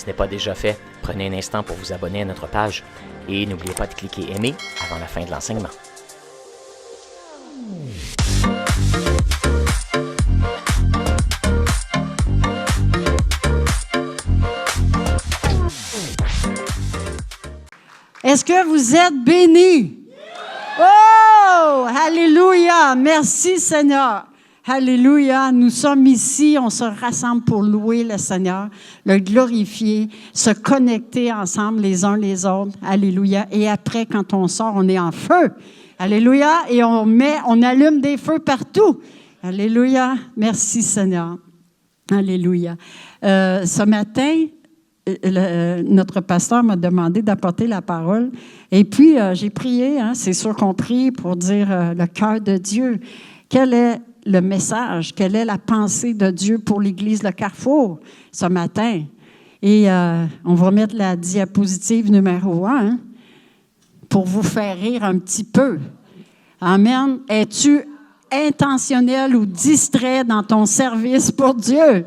Si ce n'est pas déjà fait, prenez un instant pour vous abonner à notre page et n'oubliez pas de cliquer aimer avant la fin de l'enseignement. Est-ce que vous êtes bénis? Oh! Alléluia! Merci Seigneur! Alléluia! Nous sommes ici, on se rassemble pour louer le Seigneur, le glorifier, se connecter ensemble les uns les autres. Alléluia! Et après, quand on sort, on est en feu. Alléluia! Et on allume des feux partout. Alléluia! Merci Seigneur! Alléluia! Ce matin, notre pasteur m'a demandé d'apporter la parole. Et puis, j'ai prié, c'est sûr qu'on prie pour dire le cœur de Dieu. Quel est le message? Quelle est la pensée de Dieu pour l'Église Le Carrefour ce matin? Et on va mettre la diapositive numéro 1 pour vous faire rire un petit peu. Amen. Es-tu intentionnel ou distrait dans ton service pour Dieu?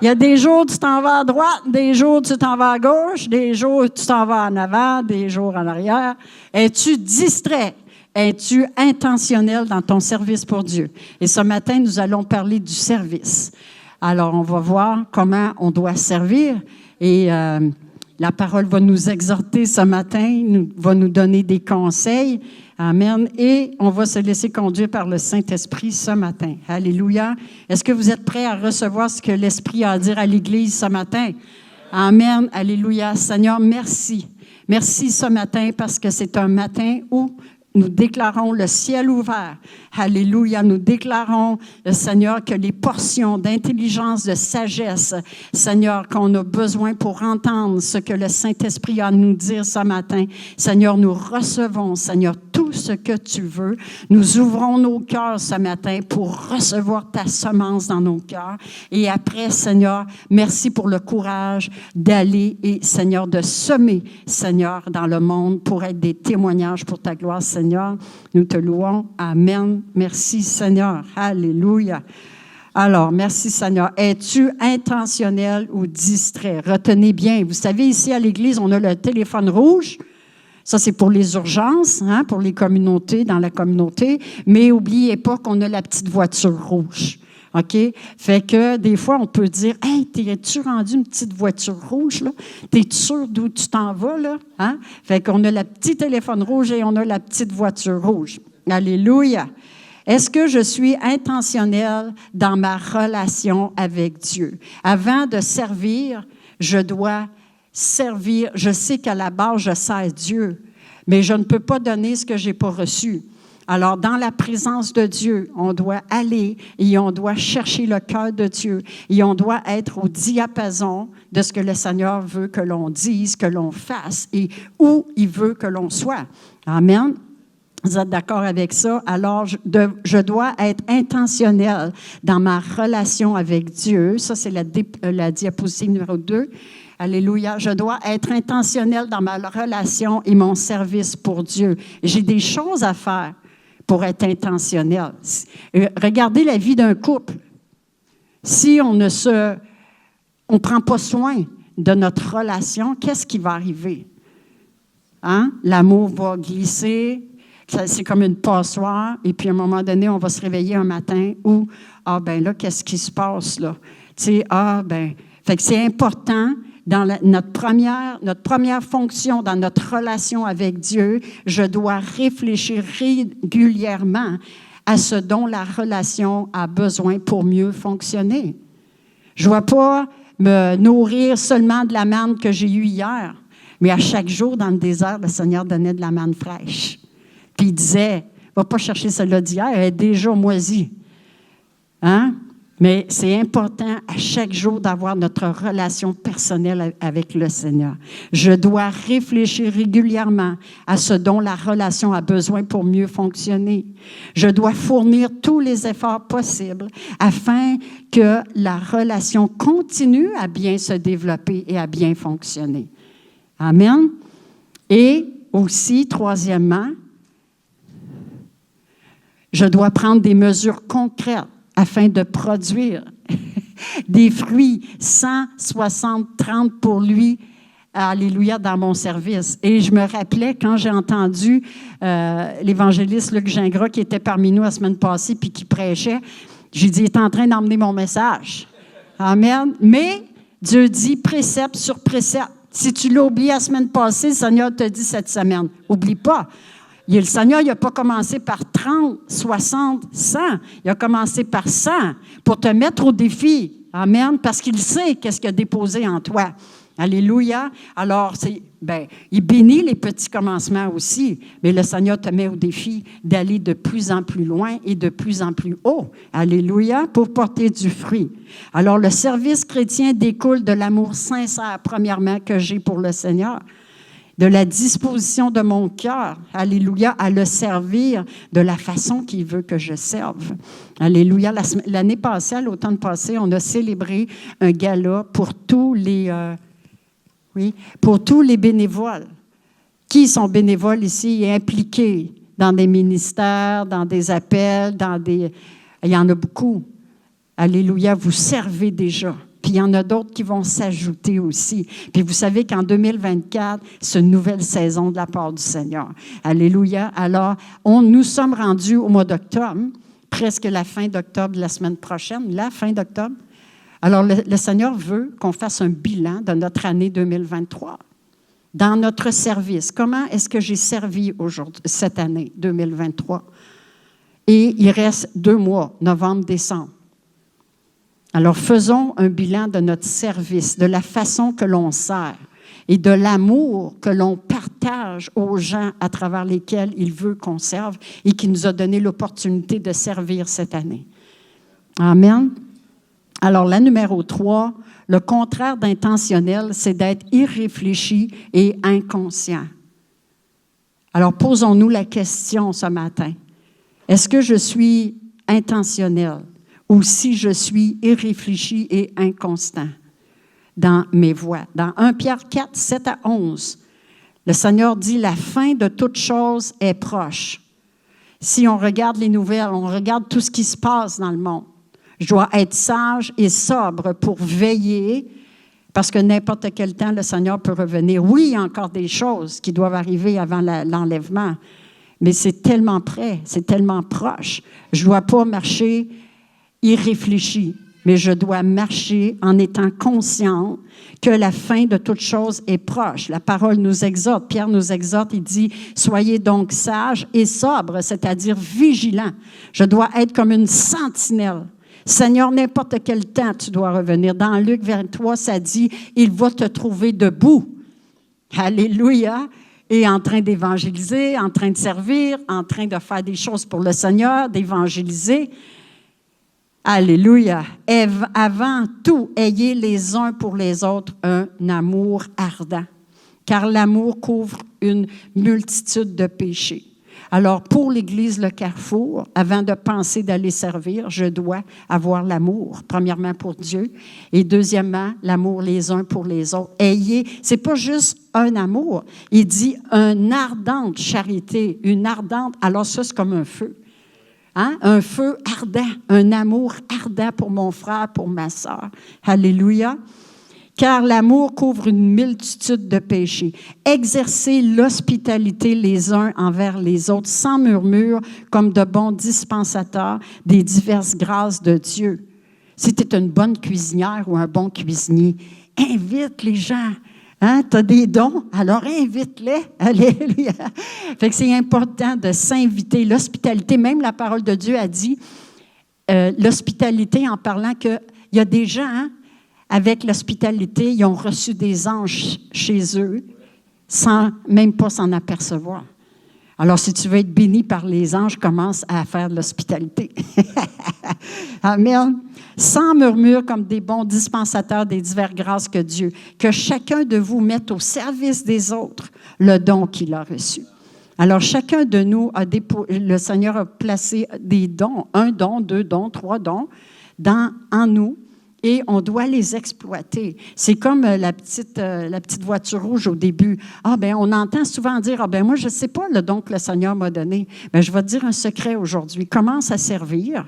Il y a des jours où tu t'en vas à droite, des jours où tu t'en vas à gauche, des jours où tu t'en vas en avant, des jours en arrière. Es-tu distrait? Es-tu intentionnel dans ton service pour Dieu? Et ce matin, nous allons parler du service. Alors, on va voir comment on doit servir et la parole va nous exhorter ce matin, va nous donner des conseils. Amen. Et on va se laisser conduire par le Saint-Esprit ce matin. Alléluia. Est-ce que vous êtes prêts à recevoir ce que l'Esprit a à dire à l'Église ce matin? Amen. Alléluia. Seigneur, merci. Merci ce matin parce que c'est un matin où nous déclarons le ciel ouvert. Alléluia. Nous déclarons, Seigneur, que les portions d'intelligence, de sagesse, Seigneur, qu'on a besoin pour entendre ce que le Saint-Esprit a à nous dire ce matin. Seigneur, nous recevons, Seigneur, tout ce que tu veux. Nous ouvrons nos cœurs ce matin pour recevoir ta semence dans nos cœurs. Et après, Seigneur, merci pour le courage d'aller et, Seigneur, de semer, Seigneur, dans le monde pour être des témoignages pour ta gloire, Seigneur. Nous te louons. Amen. Merci, Seigneur. Alléluia. Alors, merci, Seigneur. Es-tu intentionnel ou distrait? Retenez bien. Vous savez, ici à l'Église, on a le téléphone rouge. Ça, c'est pour les urgences, pour les communautés, dans la communauté. Mais n'oubliez pas qu'on a la petite voiture rouge. OK? Fait que des fois, on peut dire, « Hey, t'es-tu rendu une petite voiture rouge, là? T'es-tu sûr d'où tu t'en vas, là? » Fait qu'on a le petit téléphone rouge et on a la petite voiture rouge. Alléluia! Est-ce que je suis intentionnel dans ma relation avec Dieu? Avant de servir, je dois servir. Je sais qu'à la base, je sers Dieu, mais je ne peux pas donner ce que je n'ai pas reçu. Alors, dans la présence de Dieu, on doit aller et on doit chercher le cœur de Dieu et on doit être au diapason de ce que le Seigneur veut que l'on dise, que l'on fasse et où il veut que l'on soit. Amen. Vous êtes d'accord avec ça? Alors, je dois être intentionnel dans ma relation avec Dieu. Ça, c'est la diapositive numéro 2. Alléluia. Je dois être intentionnel dans ma relation et mon service pour Dieu. J'ai des choses à faire pour être intentionnel. Regardez la vie d'un couple. Si on ne prend pas soin de notre relation, qu'est-ce qui va arriver? L'amour va glisser. C'est comme une passoire, et puis à un moment donné, on va se réveiller un matin où, là, qu'est-ce qui se passe, là? Fait que c'est important, dans notre première fonction, dans notre relation avec Dieu, je dois réfléchir régulièrement à ce dont la relation a besoin pour mieux fonctionner. Je ne vais pas me nourrir seulement de la manne que j'ai eue hier, mais à chaque jour, dans le désert, le Seigneur donnait de la manne fraîche. Puis il disait, va pas chercher celle-là d'hier, elle est déjà moisie. Mais c'est important à chaque jour d'avoir notre relation personnelle avec le Seigneur. Je dois réfléchir régulièrement à ce dont la relation a besoin pour mieux fonctionner. Je dois fournir tous les efforts possibles afin que la relation continue à bien se développer et à bien fonctionner. Amen. Et aussi, troisièmement, je dois prendre des mesures concrètes afin de produire des fruits 100, 60, 30 pour lui. Alléluia, dans mon service. Et je me rappelais quand j'ai entendu l'évangéliste Luc Gingras qui était parmi nous la semaine passée puis qui prêchait, j'ai dit, il est en train d'emmener mon message. Amen. Mais Dieu dit précepte sur précepte. Si tu l'as oublié la semaine passée, le Seigneur te dit cette semaine. Oublie pas. Le Seigneur, il n'a pas commencé par 30, 60, 100. Il a commencé par 100 pour te mettre au défi. Amen. Parce qu'il sait qu'est-ce qu'il a déposé en toi. Alléluia. Alors, il bénit les petits commencements aussi, mais le Seigneur te met au défi d'aller de plus en plus loin et de plus en plus haut. Alléluia, pour porter du fruit. Alors, le service chrétien découle de l'amour sincère, premièrement, que j'ai pour le Seigneur, de la disposition de mon cœur, alléluia, à le servir de la façon qu'il veut que je serve. Alléluia. L'année passée, à l'automne passé, on a célébré un gala pour tous les bénévoles. Qui sont bénévoles ici et impliqués dans des ministères, dans des appels, il y en a beaucoup. Alléluia, vous servez déjà. Puis il y en a d'autres qui vont s'ajouter aussi. Puis vous savez qu'en 2024, c'est une nouvelle saison de la part du Seigneur. Alléluia. Alors, nous sommes rendus au mois d'octobre, presque la fin d'octobre de la semaine prochaine, la fin d'octobre. Alors, le Seigneur veut qu'on fasse un bilan de notre année 2023. Dans notre service, comment est-ce que j'ai servi aujourd'hui, cette année 2023? Et il reste 2 mois, novembre, décembre. Alors, faisons un bilan de notre service, de la façon que l'on sert et de l'amour que l'on partage aux gens à travers lesquels il veut qu'on serve et qui nous a donné l'opportunité de servir cette année. Amen. Alors, la numéro 3, le contraire d'intentionnel, c'est d'être irréfléchi et inconscient. Alors, posons-nous la question ce matin. Est-ce que je suis intentionnel ou si je suis irréfléchi et inconstant dans mes voies? Dans 1 Pierre 4, 7 à 11, le Seigneur dit « La fin de toute chose est proche ». Si on regarde les nouvelles, on regarde tout ce qui se passe dans le monde. Je dois être sage et sobre pour veiller, parce que n'importe quel temps, le Seigneur peut revenir. Oui, il y a encore des choses qui doivent arriver avant l'enlèvement, mais c'est tellement près, c'est tellement proche. Je ne dois pas marcher irréfléchi, mais je dois marcher en étant conscient que la fin de toute chose est proche. La parole nous exhorte, Pierre nous exhorte, il dit « Soyez donc sages et sobres », c'est-à-dire vigilants. Je dois être comme une sentinelle. Seigneur, n'importe quel temps, tu dois revenir. Dans Luc 23, ça dit, il va te trouver debout. Alléluia. Et en train d'évangéliser, en train de servir, en train de faire des choses pour le Seigneur, d'évangéliser. Alléluia. Et avant tout, ayez les uns pour les autres un amour ardent, car l'amour couvre une multitude de péchés. Alors, pour l'Église Le Carrefour, avant de penser d'aller servir, je dois avoir l'amour, premièrement pour Dieu, et deuxièmement, l'amour les uns pour les autres. C'est pas juste un amour, il dit une ardente charité, une ardente, alors ça c'est comme un feu. Hein? Un feu ardent, un amour ardent pour mon frère, pour ma sœur. Alléluia. Car l'amour couvre une multitude de péchés. Exercez l'hospitalité les uns envers les autres, sans murmure, comme de bons dispensateurs des diverses grâces de Dieu. Si tu es une bonne cuisinière ou un bon cuisinier, invite les gens. Hein? Tu as des dons, alors invite-les. Alléluia. Fait que c'est important de s'inviter. L'hospitalité, même la parole de Dieu a dit, l'hospitalité en parlant qu'il y a des gens, hein, avec l'hospitalité, ils ont reçu des anges chez eux sans même pas s'en apercevoir. Alors, si tu veux être béni par les anges, commence à faire de l'hospitalité. Amen. Sans murmure, comme des bons dispensateurs des diverses grâces que Dieu, que chacun de vous mette au service des autres le don qu'il a reçu. Alors, chacun de nous, le Seigneur a placé des dons, 1 don, 2 dons, 3 dons, en nous, et on doit les exploiter. C'est comme la petite voiture rouge au début. On entend souvent dire, moi, je ne sais pas le don que le Seigneur m'a donné. Je vais te dire un secret aujourd'hui. Commence à servir.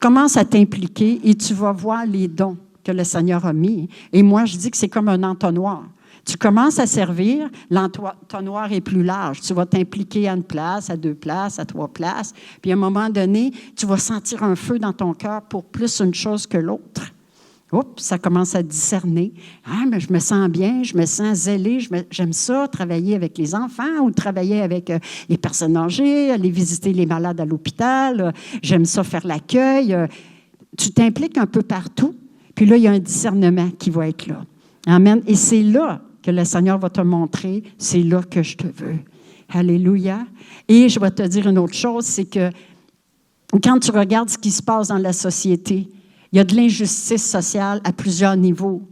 Commence à t'impliquer et tu vas voir les dons que le Seigneur a mis. Et moi, je dis que c'est comme un entonnoir. Tu commences à servir, l'entonnoir est plus large. Tu vas t'impliquer à une place, à 2 places, à 3 places. Puis à un moment donné, tu vas sentir un feu dans ton cœur pour plus une chose que l'autre. Oups, ça commence à discerner. Ah, mais je me sens bien, je me sens zélée, j'aime ça, travailler avec les enfants ou travailler avec les personnes âgées, aller visiter les malades à l'hôpital. J'aime ça faire l'accueil. Tu t'impliques un peu partout, puis là, il y a un discernement qui va être là. Amen. Et c'est là que le Seigneur va te montrer, c'est là que je te veux. Alléluia. Et je vais te dire une autre chose, c'est que quand tu regardes ce qui se passe dans la société, il y a de l'injustice sociale à plusieurs niveaux.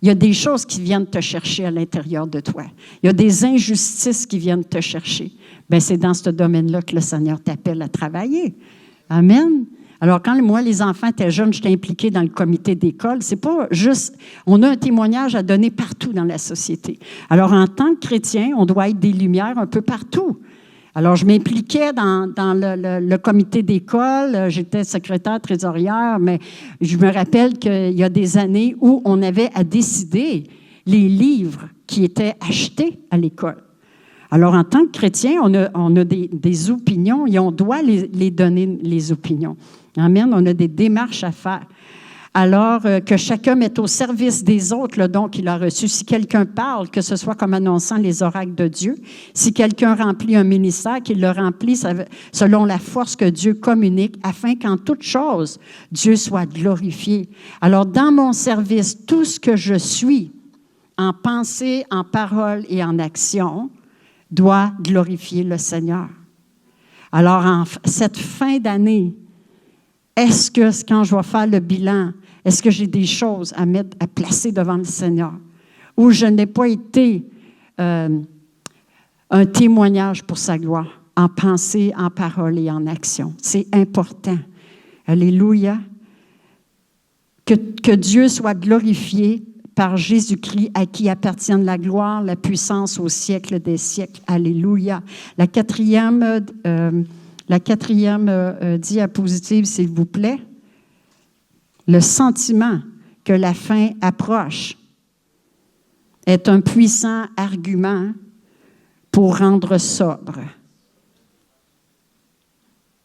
Il y a des choses qui viennent te chercher à l'intérieur de toi. Il y a des injustices qui viennent te chercher. Bien, c'est dans ce domaine-là que le Seigneur t'appelle à travailler. Amen. Alors, quand moi, les enfants étaient jeunes, j'étais impliquée dans le comité d'école. C'est pas juste... On a un témoignage à donner partout dans la société. Alors, en tant que chrétien, on doit être des lumières un peu partout. Alors, je m'impliquais dans le comité d'école. J'étais secrétaire trésorière, mais je me rappelle qu'il y a des années où on avait à décider les livres qui étaient achetés à l'école. Alors, en tant que chrétien, on a des opinions et on doit les donner, les opinions. Amen. On a des démarches à faire. Alors, que chacun mette au service des autres le don qu'il a reçu. Si quelqu'un parle, que ce soit comme annonçant les oracles de Dieu. Si quelqu'un remplit un ministère, qu'il le remplisse selon la force que Dieu communique, afin qu'en toute chose, Dieu soit glorifié. Alors, dans mon service, tout ce que je suis, en pensée, en parole et en action, doit glorifier le Seigneur. Alors, en cette fin d'année, est-ce que quand je vais faire le bilan, est-ce que j'ai des choses à placer devant le Seigneur? Ou je n'ai pas été un témoignage pour sa gloire, en pensée, en parole et en action. C'est important. Alléluia. Que Dieu soit glorifié par Jésus-Christ, à qui appartiennent la gloire, la puissance au siècle des siècles. Alléluia. La quatrième diapositive, s'il vous plaît. Le sentiment que la fin approche est un puissant argument pour rendre sobre.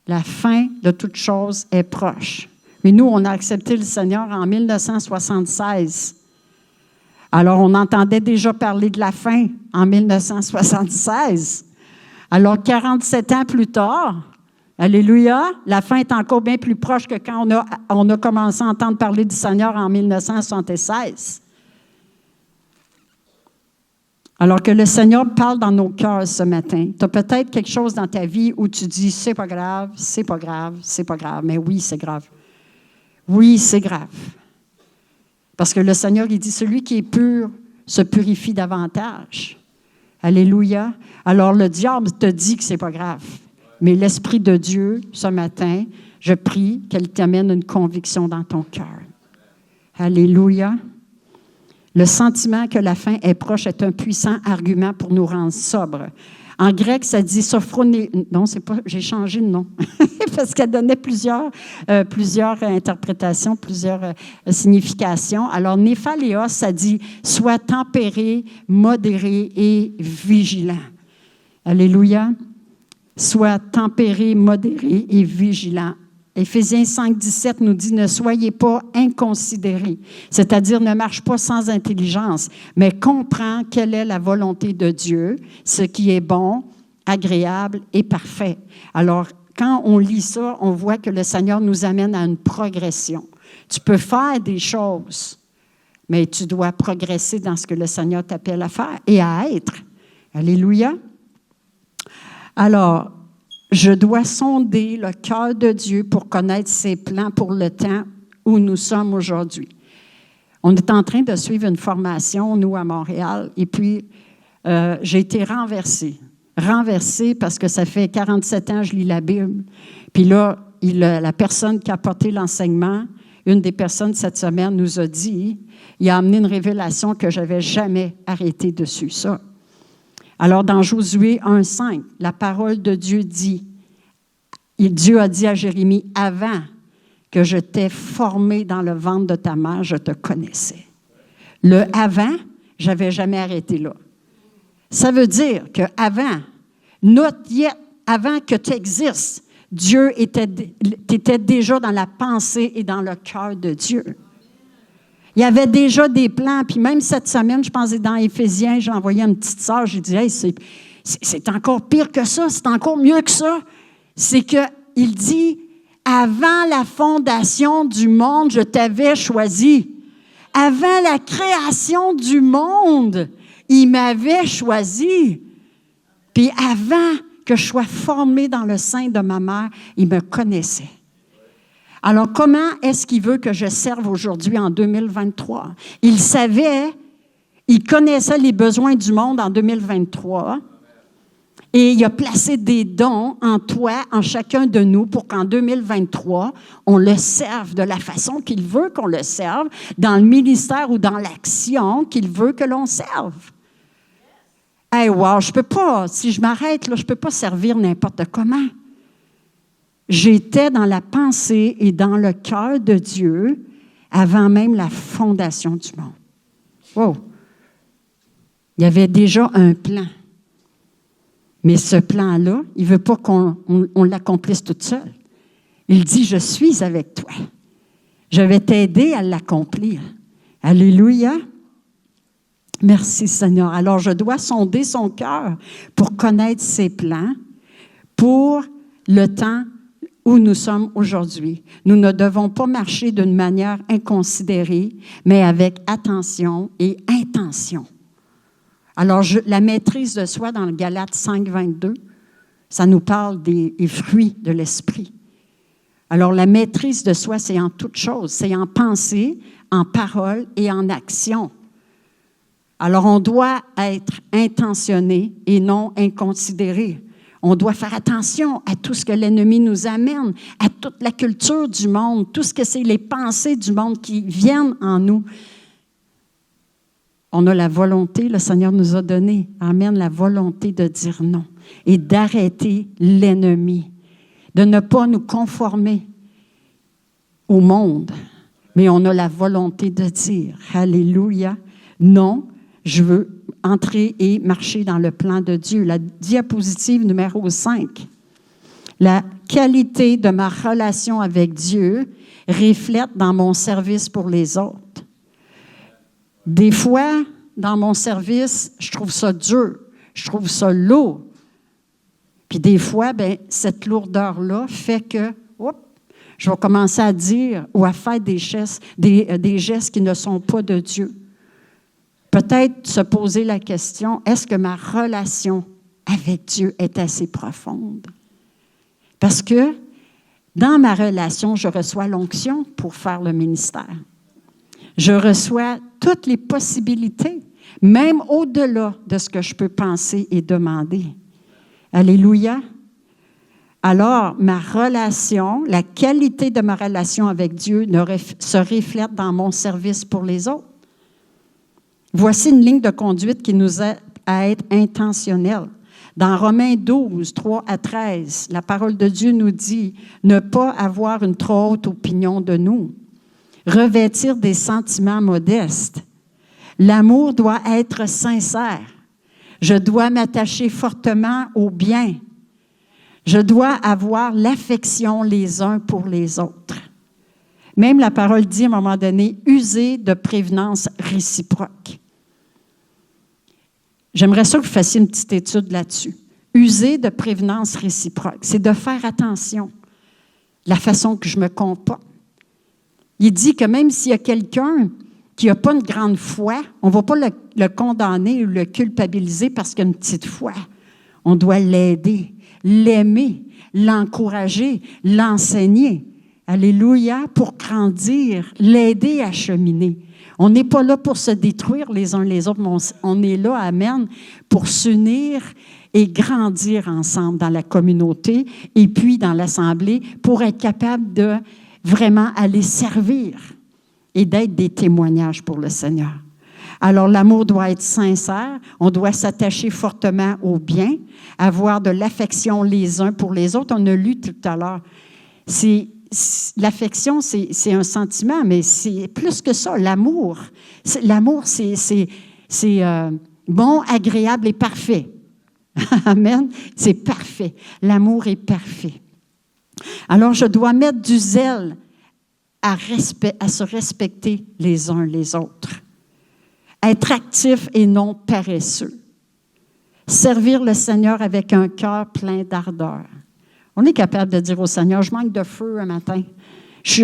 La fin de toute chose est proche. Mais nous, on a accepté le Seigneur en 1976. Alors, on entendait déjà parler de la fin en 1976. Alors, 47 ans plus tard, alléluia, la fin est encore bien plus proche que quand on a commencé à entendre parler du Seigneur en 1976. Alors que le Seigneur parle dans nos cœurs ce matin. Tu as peut-être quelque chose dans ta vie où tu dis, c'est pas grave, c'est pas grave, c'est pas grave. Mais oui, c'est grave. Oui, c'est grave. Parce que le Seigneur, il dit, celui qui est pur se purifie davantage. Alléluia. Alors, le diable te dit que c'est pas grave. Mais l'Esprit de Dieu, ce matin, je prie qu'elle t'amène une conviction dans ton cœur. Alléluia. Le sentiment que la fin est proche est un puissant argument pour nous rendre sobres. En grec, ça dit sophroné. Non, c'est pas. J'ai changé de nom parce qu'elle donnait plusieurs interprétations, plusieurs significations. Alors, néphaléos, ça dit sois tempéré, modéré et vigilant. Alléluia. Sois tempéré, modéré et vigilant. Éphésiens 5, 17 nous dit « Ne soyez pas inconsidérés », c'est-à-dire ne marche pas sans intelligence, mais comprends quelle est la volonté de Dieu, ce qui est bon, agréable et parfait. Alors, quand on lit ça, on voit que le Seigneur nous amène à une progression. Tu peux faire des choses, mais tu dois progresser dans ce que le Seigneur t'appelle à faire et à être. Alléluia. Alors, je dois sonder le cœur de Dieu pour connaître ses plans pour le temps où nous sommes aujourd'hui. On est en train de suivre une formation, nous, à Montréal, et puis j'ai été renversée parce que ça fait 47 ans que je lis la Bible. Puis là, la personne qui a porté l'enseignement, une des personnes cette semaine nous a dit, il a amené une révélation que je n'avais jamais arrêté dessus, ça. Alors, dans Josué 1,5, la parole de Dieu dit, Dieu a dit à Jérémie, avant que je t'ai formé dans le ventre de ta mère, je te connaissais. Le avant, je n'avais jamais arrêté là. Ça veut dire qu'avant, avant que tu existes, Dieu t'étais déjà dans la pensée et dans le cœur de Dieu. Il y avait déjà des plans, puis même cette semaine, je pensais dans Éphésiens, j'ai envoyé à une petite sœur, j'ai dit, hey, c'est encore pire que ça, c'est encore mieux que ça. C'est qu'il dit, avant la fondation du monde, je t'avais choisi. Avant la création du monde, il m'avait choisi. Puis avant que je sois formée dans le sein de ma mère, il me connaissait. Alors, comment est-ce qu'il veut que je serve aujourd'hui en 2023? Il savait, il connaissait les besoins du monde en 2023 et il a placé des dons en toi, en chacun de nous, pour qu'en 2023, on le serve de la façon qu'il veut qu'on le serve, dans le ministère ou dans l'action qu'il veut que l'on serve. Hey, wow, je peux pas, si je m'arrête là, je peux pas servir n'importe comment. J'étais dans la pensée et dans le cœur de Dieu avant même la fondation du monde. Wow! Il y avait déjà un plan. Mais ce plan-là, il ne veut pas qu'on l'accomplisse toute seule. Il dit, je suis avec toi. Je vais t'aider à l'accomplir. Alléluia! Merci Seigneur. Alors, je dois sonder son cœur pour connaître ses plans, pour le temps où nous sommes aujourd'hui. Nous ne devons pas marcher d'une manière inconsidérée, mais avec attention et intention. Alors, la maîtrise de soi dans le Galates 5, 22, ça nous parle des fruits de l'esprit. Alors, la maîtrise de soi, c'est en toutes choses. C'est en pensée, en parole et en action. Alors, on doit être intentionné et non inconsidéré. On doit faire attention à tout ce que l'ennemi nous amène, à toute la culture du monde, tout ce que c'est les pensées du monde qui viennent en nous. On a la volonté, le Seigneur nous a donné, amen, la volonté de dire non et d'arrêter l'ennemi, de ne pas nous conformer au monde, mais on a la volonté de dire, alléluia, non, je veux entrer et marcher dans le plan de Dieu. La diapositive numéro 5. La qualité de ma relation avec Dieu reflète dans mon service pour les autres. Des fois, dans mon service, je trouve ça dur, je trouve ça lourd. Puis des fois, cette lourdeur-là fait que, je vais commencer à dire ou à faire des gestes qui ne sont pas de Dieu. Peut-être se poser la question, est-ce que ma relation avec Dieu est assez profonde? Parce que dans ma relation, je reçois l'onction pour faire le ministère. Je reçois toutes les possibilités, même au-delà de ce que je peux penser et demander. Alléluia. Alors, ma relation, la qualité de ma relation avec Dieu se reflète dans mon service pour les autres. Voici une ligne de conduite qui nous aide à être intentionnels. Dans Romains 12, 3 à 13, la parole de Dieu nous dit « Ne pas avoir une trop haute opinion de nous, revêtir des sentiments modestes. L'amour doit être sincère. Je dois m'attacher fortement au bien. Je dois avoir l'affection les uns pour les autres. » Même la parole dit à un moment donné, user de prévenance réciproque. J'aimerais ça que vous fassiez une petite étude là-dessus. User de prévenance réciproque, c'est de faire attention à la façon que je me comporte. Il dit que même s'il y a quelqu'un qui n'a pas une grande foi, on ne va pas le condamner ou le culpabiliser parce qu'il a une petite foi. On doit l'aider, l'aimer, l'encourager, l'enseigner. Alléluia, pour grandir, l'aider à cheminer. On n'est pas là pour se détruire les uns les autres, mais on est là, amen, pour s'unir et grandir ensemble dans la communauté et puis dans l'assemblée pour être capable de vraiment aller servir et d'être des témoignages pour le Seigneur. Alors, l'amour doit être sincère, on doit s'attacher fortement au bien, avoir de l'affection les uns pour les autres. On a lu tout à l'heure. L'affection, c'est un sentiment, mais c'est plus que ça, l'amour. L'amour, c'est bon, agréable et parfait. Amen. C'est parfait. L'amour est parfait. Alors, je dois mettre du zèle à se respecter les uns les autres. Être actif et non paresseux. Servir le Seigneur avec un cœur plein d'ardeur. On est capable de dire au Seigneur, je manque de feu un matin.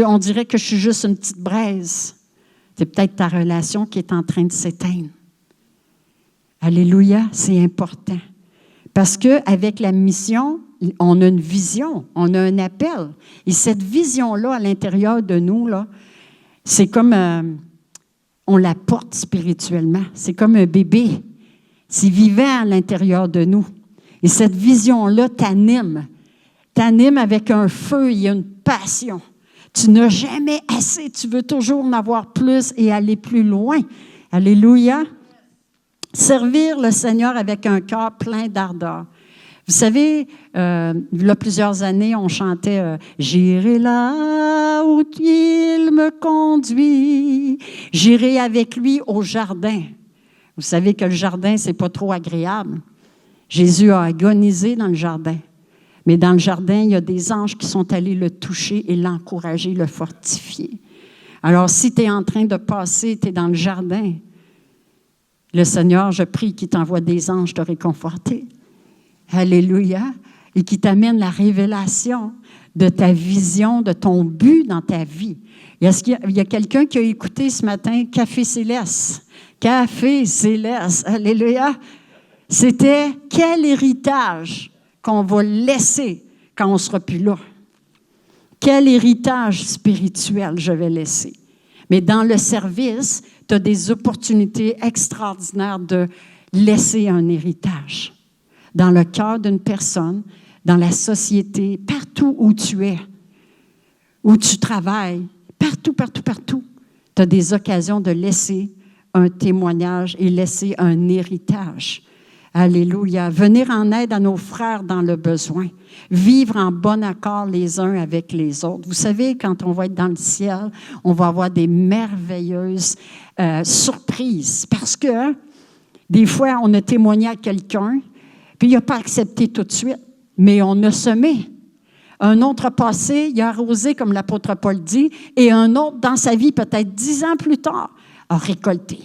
On dirait que je suis juste une petite braise. C'est peut-être ta relation qui est en train de s'éteindre. Alléluia, c'est important. Parce qu'avec la mission, on a une vision, on a un appel. Et cette vision-là, à l'intérieur de nous, là, c'est comme on la porte spirituellement. C'est comme un bébé. C'est vivant à l'intérieur de nous. Et cette vision-là t'anime. T'anime avec un feu et une passion. Tu n'as jamais assez. Tu veux toujours en avoir plus et aller plus loin. Alléluia. Servir le Seigneur avec un cœur plein d'ardeur. Vous savez, il y a plusieurs années, on chantait « J'irai là où il me conduit, j'irai avec lui au jardin ». Vous savez que le jardin, c'est pas trop agréable. Jésus a agonisé dans le jardin. Mais dans le jardin, il y a des anges qui sont allés le toucher et l'encourager, le fortifier. Alors, si tu es en train de passer, tu es dans le jardin, le Seigneur, je prie qu'il t'envoie des anges te réconforter. Alléluia. Et qui t'amène la révélation de ta vision, de ton but dans ta vie. Est-ce qu'il y a quelqu'un qui a écouté ce matin Café Céleste? Café Céleste. Alléluia. C'était quel héritage qu'on va laisser quand on ne sera plus là. Quel héritage spirituel je vais laisser. Mais dans le service, tu as des opportunités extraordinaires de laisser un héritage dans le cœur d'une personne, dans la société, partout où tu es, où tu travailles, partout. Tu as des occasions de laisser un témoignage et laisser un héritage. Alléluia. Venir en aide à nos frères dans le besoin. Vivre en bon accord les uns avec les autres. Vous savez, quand on va être dans le ciel, on va avoir des merveilleuses surprises. Parce que des fois, on a témoigné à quelqu'un, puis il n'a pas accepté tout de suite, mais on a semé. Un autre a passé, il a arrosé, comme l'apôtre Paul dit, et un autre, dans sa vie, peut-être 10 ans plus tard, a récolté.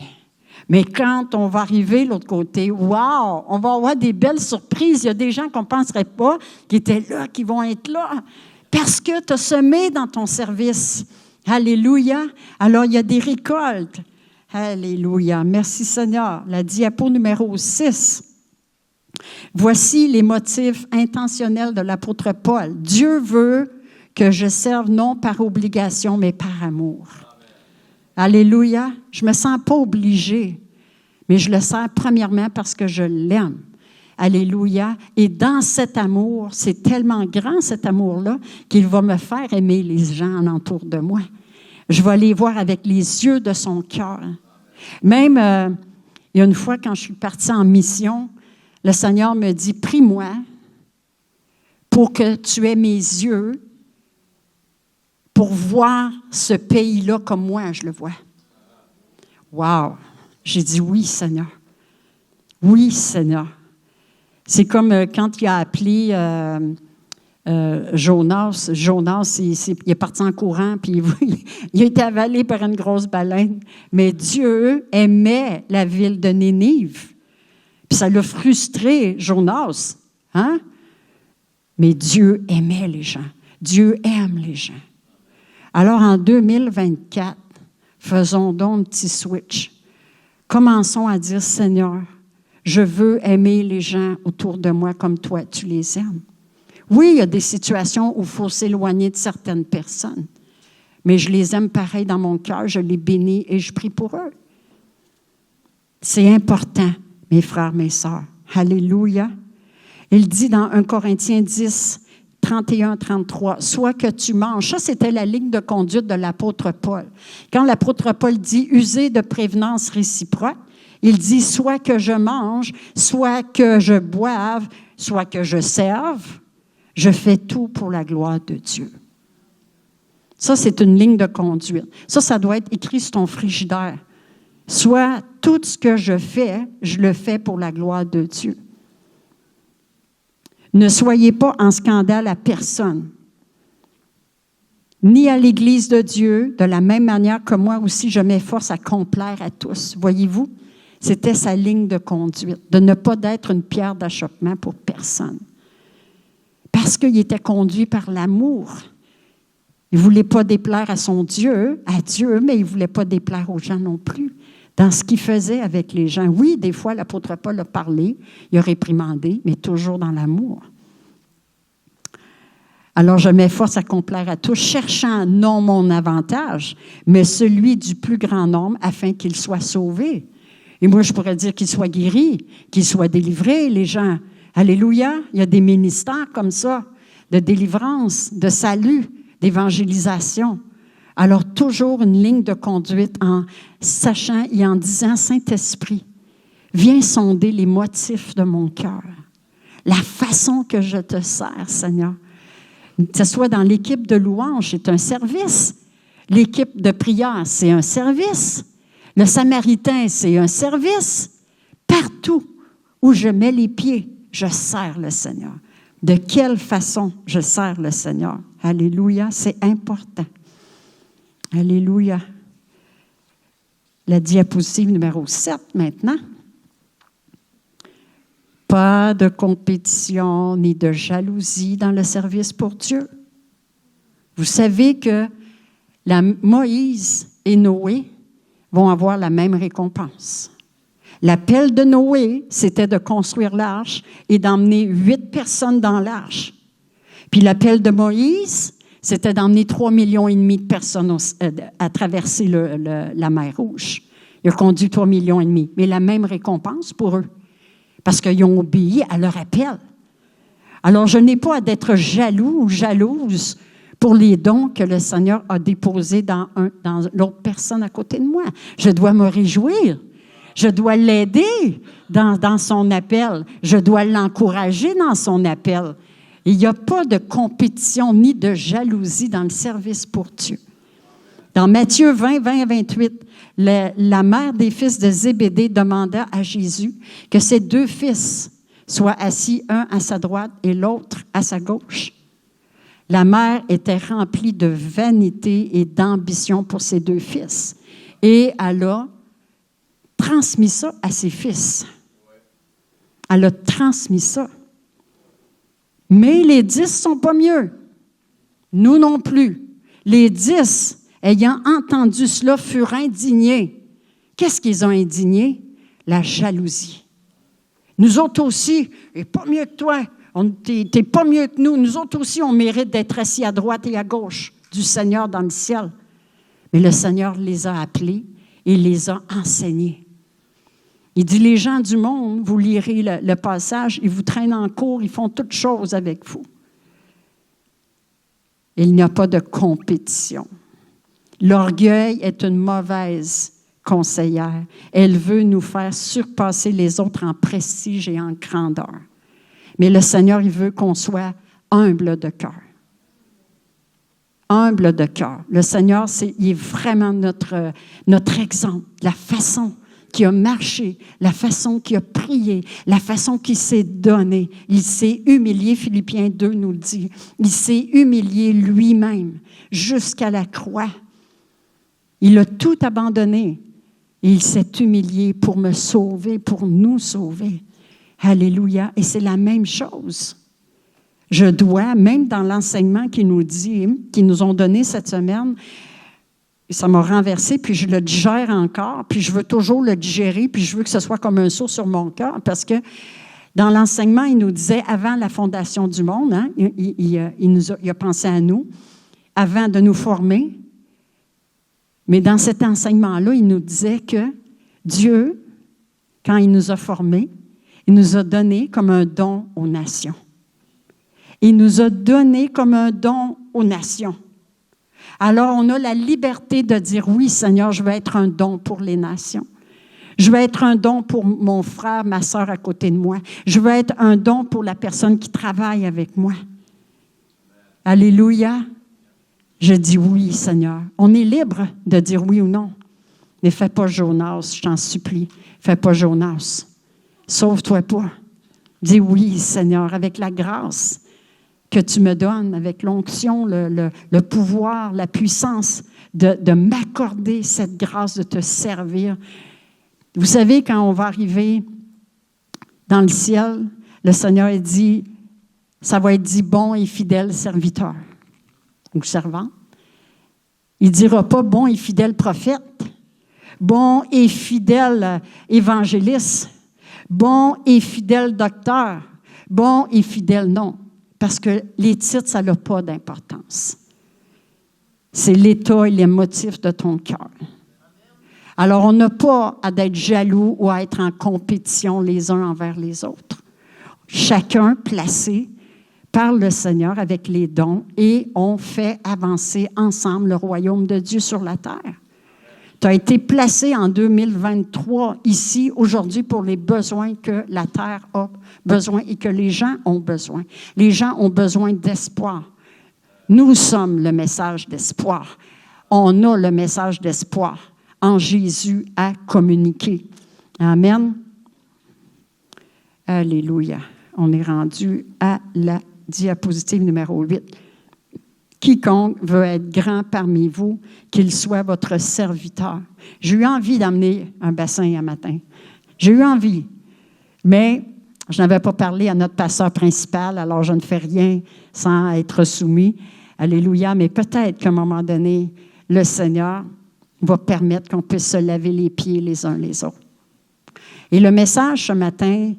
Mais quand on va arriver de l'autre côté, wow, on va avoir des belles surprises. Il y a des gens qu'on ne penserait pas qui étaient là, qui vont être là, parce que tu as semé dans ton service. Alléluia. Alors, il y a des récoltes. Alléluia. Merci Seigneur. La diapo numéro 6. Voici les motifs intentionnels de l'apôtre Paul. Dieu veut que je serve non par obligation, mais par amour. Alléluia. Je ne me sens pas obligée, mais je le sers premièrement parce que je l'aime. Alléluia. Et dans cet amour, c'est tellement grand cet amour-là qu'il va me faire aimer les gens alentour de moi. Je vais les voir avec les yeux de son cœur. Même, il y a une fois, quand je suis partie en mission, le Seigneur me dit, prie-moi pour que tu aies mes yeux pour voir ce pays-là comme moi, je le vois. Wow! J'ai dit oui, Seigneur. Oui, Seigneur. C'est comme quand il a appelé Jonas. Jonas, il est parti en courant, puis il a été avalé par une grosse baleine. Mais Dieu aimait la ville de Nénive. Puis ça l'a frustré, Jonas. Hein? Mais Dieu aimait les gens. Dieu aime les gens. Alors, en 2024, faisons donc un petit switch. Commençons à dire, Seigneur, je veux aimer les gens autour de moi comme toi, tu les aimes. Oui, il y a des situations où il faut s'éloigner de certaines personnes, mais je les aime pareil dans mon cœur, je les bénis et je prie pour eux. C'est important, mes frères, mes sœurs. Alléluia. Il dit dans 1 Corinthiens 10, 31-33, soit que tu manges. Ça, c'était la ligne de conduite de l'apôtre Paul. Quand l'apôtre Paul dit « user de prévenance réciproque », il dit « soit que je mange, soit que je boive, soit que je serve, je fais tout pour la gloire de Dieu. » Ça, c'est une ligne de conduite. Ça doit être écrit sur ton frigidaire. Soit tout ce que je le fais pour la gloire de Dieu. Ne soyez pas en scandale à personne, ni à l'Église de Dieu, de la même manière que moi aussi, je m'efforce à complaire à tous. Voyez-vous, c'était sa ligne de conduite, de ne pas être une pierre d'achoppement pour personne. Parce qu'il était conduit par l'amour. Il ne voulait pas déplaire à Dieu, mais il ne voulait pas déplaire aux gens non plus. Dans ce qu'il faisait avec les gens. Oui, des fois, l'apôtre Paul a parlé, il a réprimandé, mais toujours dans l'amour. Alors, je m'efforce à complaire à tous, cherchant non mon avantage, mais celui du plus grand nombre, afin qu'il soit sauvé. Et moi, je pourrais dire qu'il soit guéri, qu'il soit délivré, les gens. Alléluia, il y a des ministères comme ça, de délivrance, de salut, d'évangélisation. Alors, toujours une ligne de conduite en sachant et en disant, Saint-Esprit, viens sonder les motifs de mon cœur, la façon que je te sers, Seigneur. Que ce soit dans l'équipe de louange, c'est un service. L'équipe de prière, c'est un service. Le Samaritain, c'est un service. Partout où je mets les pieds, je sers le Seigneur. De quelle façon je sers le Seigneur? Alléluia, c'est important. Alléluia. La diapositive numéro 7 maintenant. Pas de compétition ni de jalousie dans le service pour Dieu. Vous savez que Moïse et Noé vont avoir la même récompense. L'appel de Noé, c'était de construire l'arche et d'emmener 8 personnes dans l'arche. Puis l'appel de Moïse, c'était d'emmener 3,5 millions de personnes à traverser la mer Rouge. Il a conduit 3,5 millions. Mais la même récompense pour eux, parce qu'ils ont obéi à leur appel. Alors, je n'ai pas à être jaloux ou jalouse pour les dons que le Seigneur a déposés dans l'autre personne à côté de moi. Je dois me réjouir. Je dois l'aider dans son appel. Je dois l'encourager dans son appel. Il n'y a pas de compétition ni de jalousie dans le service pour Dieu. Dans Matthieu 20, 20 à 28, la mère des fils de Zébédée demanda à Jésus que ses 2 fils soient assis, un à sa droite et l'autre à sa gauche. La mère était remplie de vanité et d'ambition pour ses 2 fils. Et elle a transmis ça à ses fils. Elle a transmis ça. Mais les 10 ne sont pas mieux. Nous non plus. Les 10, ayant entendu cela, furent indignés. Qu'est-ce qu'ils ont indigné? La jalousie. Nous autres aussi, et pas mieux que toi, t'es pas mieux que nous. Nous autres aussi, on mérite d'être assis à droite et à gauche du Seigneur dans le ciel. Mais le Seigneur les a appelés et les a enseignés. Il dit, les gens du monde, vous lirez le passage, ils vous traînent en cours, ils font toutes choses avec vous. Il n'y a pas de compétition. L'orgueil est une mauvaise conseillère. Elle veut nous faire surpasser les autres en prestige et en grandeur. Mais le Seigneur, il veut qu'on soit humble de cœur. Humble de cœur. Le Seigneur, il est vraiment notre exemple, la façon qu'il a marché, la façon qu'il a prié, la façon qu'il s'est donné. Il s'est humilié, Philippiens 2 nous le dit. Il s'est humilié lui-même jusqu'à la croix. Il a tout abandonné et il s'est humilié pour me sauver, pour nous sauver. Alléluia. Et c'est la même chose. Je dois, même dans l'enseignement qu'ils nous ont donné cette semaine, ça m'a renversé, puis je le digère encore, puis je veux toujours le digérer, puis je veux que ce soit comme un saut sur mon cœur, parce que dans l'enseignement, il nous disait, avant la fondation du monde, hein, il a pensé à nous, avant de nous former, mais dans cet enseignement-là, il nous disait que Dieu, quand il nous a formés, il nous a donné comme un don aux nations. Il nous a donné comme un don aux nations. Alors, on a la liberté de dire, oui, Seigneur, je veux être un don pour les nations. Je veux être un don pour mon frère, ma sœur à côté de moi. Je veux être un don pour la personne qui travaille avec moi. Alléluia. Je dis oui, Seigneur. On est libre de dire oui ou non. Mais fais pas Jonas, je t'en supplie. Fais pas Jonas. Sauve-toi pas. Dis oui, Seigneur, avec la grâce que tu me donnes, avec l'onction, le pouvoir, la puissance de m'accorder cette grâce de te servir. Vous savez, quand on va arriver dans le ciel, le Seigneur dit, ça va être dit bon et fidèle serviteur ou servant. Il ne dira pas bon et fidèle prophète, bon et fidèle évangéliste, bon et fidèle docteur, bon et fidèle non. Parce que les titres, ça n'a pas d'importance. C'est l'état et les motifs de ton cœur. Alors, on n'a pas à être jaloux ou à être en compétition les uns envers les autres. Chacun placé par le Seigneur avec les dons et on fait avancer ensemble le royaume de Dieu sur la terre. Tu as été placé en 2023 ici, aujourd'hui, pour les besoins que la terre a besoin et que les gens ont besoin. Les gens ont besoin d'espoir. Nous sommes le message d'espoir. On a le message d'espoir en Jésus à communiquer. Amen. Alléluia. On est rendu à la diapositive numéro 8. Quiconque veut être grand parmi vous, qu'il soit votre serviteur. J'ai eu envie d'amener un bassin un matin. J'ai eu envie, mais je n'avais pas parlé à notre pasteur principal, alors je ne fais rien sans être soumis. Alléluia, mais peut-être qu'à un moment donné, le Seigneur va permettre qu'on puisse se laver les pieds les uns les autres. Et le message ce matin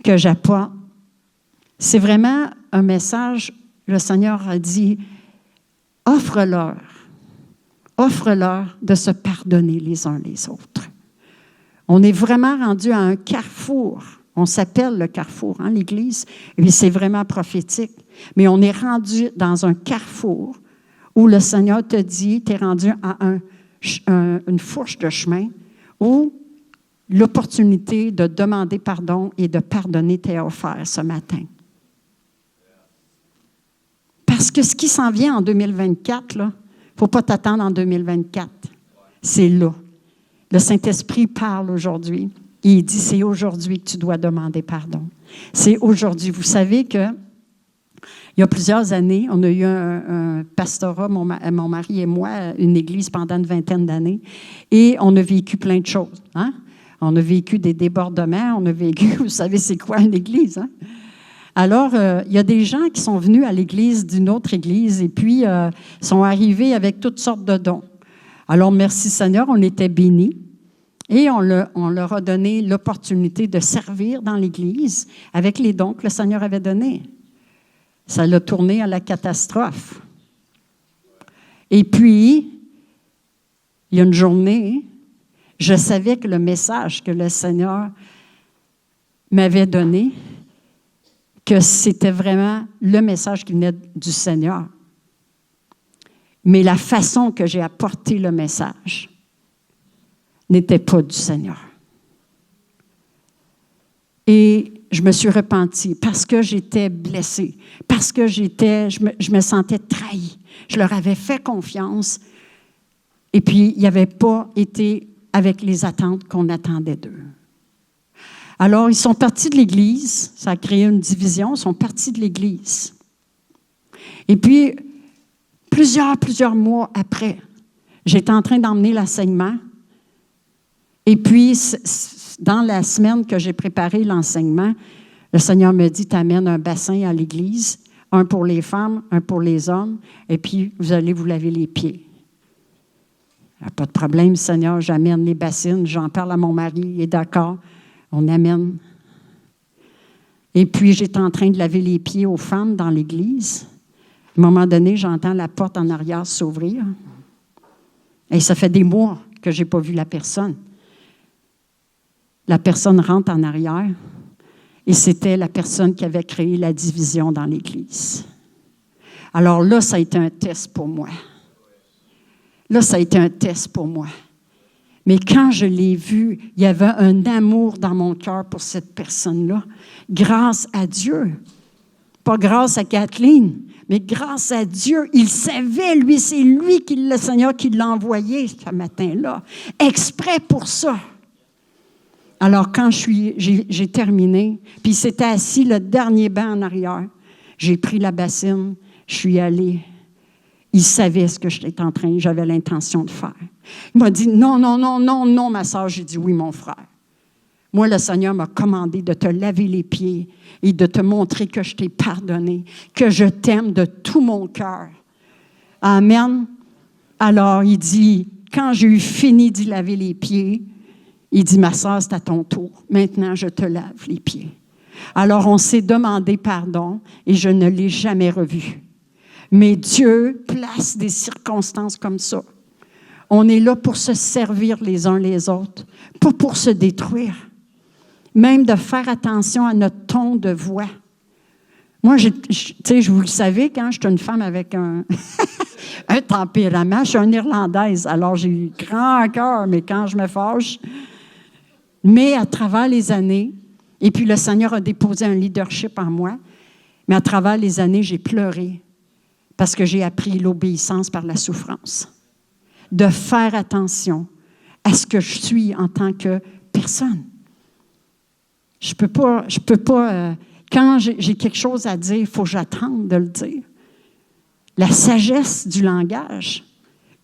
que j'apporte, c'est vraiment un message. Le Seigneur a dit, offre-leur de se pardonner les uns les autres. On est vraiment rendu à un carrefour. On s'appelle le carrefour, l'Église, et puis c'est vraiment prophétique. Mais on est rendu dans un carrefour où le Seigneur te dit, tu es rendu à une fourche de chemin où l'opportunité de demander pardon et de pardonner t'est offerte ce matin. Parce que ce qui s'en vient en 2024, il ne faut pas t'attendre en 2024. C'est là. Le Saint-Esprit parle aujourd'hui. Et il dit, c'est aujourd'hui que tu dois demander pardon. C'est aujourd'hui. Vous savez que il y a plusieurs années, on a eu un pastorat, mon mari et moi, une église pendant une vingtaine d'années, et on a vécu plein de choses. Hein? On a vécu des débordements, on a vécu, vous savez, c'est quoi une église, hein? Alors, il y a des gens qui sont venus à l'église d'une autre église et puis sont arrivés avec toutes sortes de dons. Alors, merci Seigneur, on était bénis et on leur a donné l'opportunité de servir dans l'église avec les dons que le Seigneur avait donnés. Ça l'a tourné à la catastrophe. Et puis, il y a une journée, je savais que le message que le Seigneur m'avait donné, que c'était vraiment le message qui venait du Seigneur. Mais la façon que j'ai apporté le message n'était pas du Seigneur. Et je me suis repentie parce que j'étais blessée, parce que je me sentais trahie. Je leur avais fait confiance et puis ils n'avaient pas été avec les attentes qu'on attendait d'eux. Alors, ils sont partis de l'Église, ça a créé une division, ils sont partis de l'Église. Et puis, plusieurs mois après, j'étais en train d'emmener l'enseignement. Et puis, dans la semaine que j'ai préparé l'enseignement, le Seigneur me dit, t'amènes un bassin à l'Église, un pour les femmes, un pour les hommes, et puis vous allez vous laver les pieds. Pas de problème, Seigneur, j'amène les bassines, j'en parle à mon mari, il est d'accord. On amène. Et puis, j'étais en train de laver les pieds aux femmes dans l'église. À un moment donné, j'entends la porte en arrière s'ouvrir. Et ça fait des mois que je n'ai pas vu la personne. La personne rentre en arrière et c'était la personne qui avait créé la division dans l'église. Alors là, ça a été un test pour moi. Mais quand je l'ai vu, il y avait un amour dans mon cœur pour cette personne-là, grâce à Dieu. Pas grâce à Kathleen, mais grâce à Dieu. Il savait, lui, c'est lui, le Seigneur, qui l'a envoyé ce matin-là, exprès pour ça. Alors, quand j'ai terminé, puis il s'était assis le dernier banc en arrière, j'ai pris la bassine, je suis allée. Il savait ce que j'avais l'intention de faire. Il m'a dit, non, ma sœur. J'ai dit, oui, mon frère. Moi, le Seigneur m'a commandé de te laver les pieds et de te montrer que je t'ai pardonné, que je t'aime de tout mon cœur. Amen. Alors, il dit, quand j'ai eu fini d'y laver les pieds, il dit, ma sœur, c'est à ton tour. Maintenant, je te lave les pieds. Alors, on s'est demandé pardon et je ne l'ai jamais revu. Mais Dieu place des circonstances comme ça. On est là pour se servir les uns les autres, pas pour se détruire. Même de faire attention à notre ton de voix. Moi, vous le savez, quand je suis une femme avec un tempérament, je suis une Irlandaise, alors j'ai grand cœur, mais quand je me fâche. Mais à travers les années, et puis le Seigneur a déposé un leadership en moi, mais à travers les années, j'ai pleuré parce que j'ai appris l'obéissance par la souffrance. De faire attention à ce que je suis en tant que personne. Je peux pas quand j'ai quelque chose à dire, il faut que j'attende de le dire. La sagesse du langage,